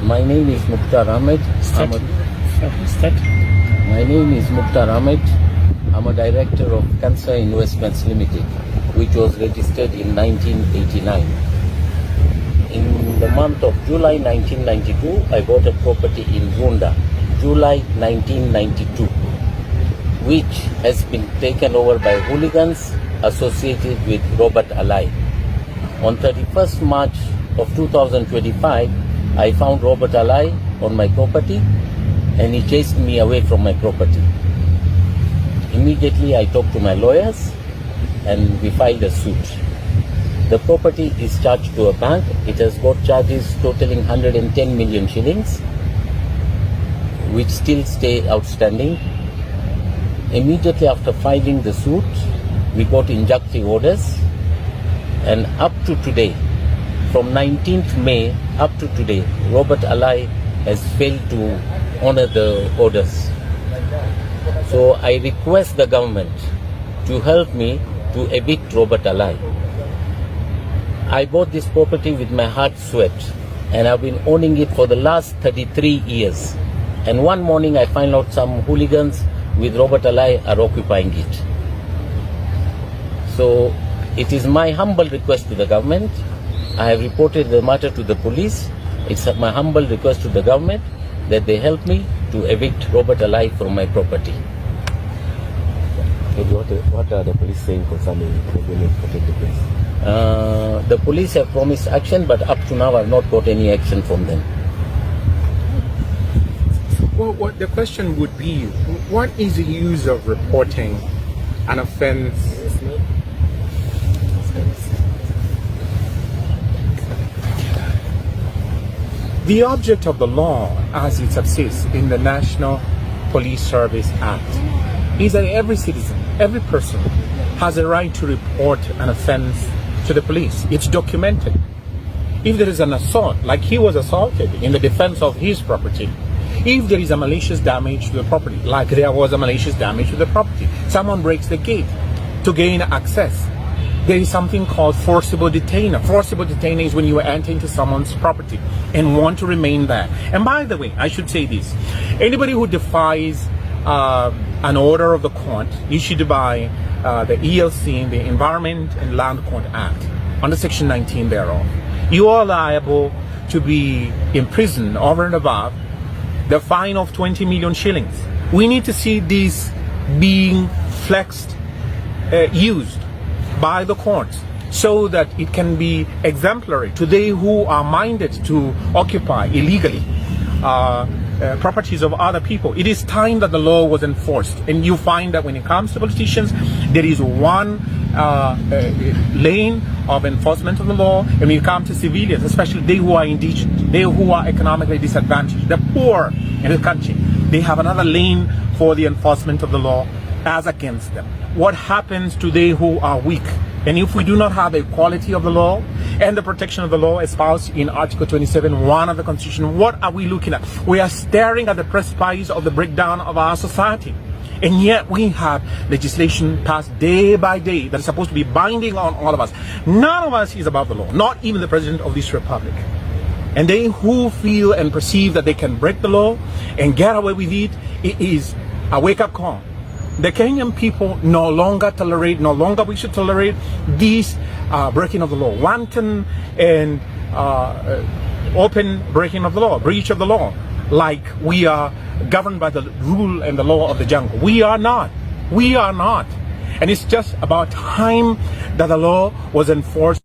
My name is Mukhtar Ahmed. My name is Mukhtar Ahmed. I'm a director of Cancer Investments Limited, which was registered in 1989. In the month of July 1992, I bought a property in Runda, July 1992, which has been taken over by hooligans associated with Robert Alai. On 31st March of 2025, I found Robert Alai on my property and he chased me away from my property. Immediately I talked to my lawyers and we filed a suit. The property is charged to a bank. It has got charges totaling 110 million shillings, which still stay outstanding. Immediately after filing the suit, we got injunctive orders, and up to today, from 19th May up to today, Robert Alai has failed to honor the orders. So I request the government to help me to evict Robert Alai. I bought this property with my heart sweat and I've been owning it for the last 33 years. And one morning I find out some hooligans with Robert Alai are occupying it. So it is my humble request to the government. I have reported the matter to the police. It's my humble request to the government that they help me to evict Robert Alai from my property. What are the police saying concerning the unit to take the place? The police have promised action, but up to now I've not got any action from them. Well, the question would be, what is the use of reporting an offense? The object of the law, as it subsists in the National Police Service Act, is that every citizen, every person, has a right to report an offense to the police. It's documented. If there is an assault, like he was assaulted in the defense of his property, if there is a malicious damage to the property, like there was a malicious damage to the property, someone breaks the gate to gain access, there is something called forcible detainer. Forcible detainer is when you enter into someone's property and want to remain there. And by the way, I should say this. Anybody who defies an order of the court issued by the ELC, the Environment and Land Court Act, under Section 19 thereof, you are liable to be imprisoned over and above the fine of 20 million shillings. We need to see this being flexed, used by the courts so that it can be exemplary to they who are minded to occupy illegally properties of other people. It is time that the law was enforced, and you find that when it comes to politicians, there is one lane of enforcement of the law, and when it comes to civilians, especially they who are indigent, they who are economically disadvantaged, the poor in the country, they have another lane for the enforcement of the law as against them. What happens to they who are weak? And if we do not have the equality of the law and the protection of the law espoused in Article 27(1) of the Constitution, what are we looking at? We are staring at the precipice of the breakdown of our society. And yet we have legislation passed day by day that is supposed to be binding on all of us. None of us is above the law, not even the President of this Republic. And they who feel and perceive that they can break the law and get away with it, it is a wake-up call. The Kenyan people no longer we should tolerate this breaking of the law, wanton and open breaking of the law, breach of the law, like we are governed by the rule and the law of the jungle. We are not. We are not. And it's just about time that the law was enforced.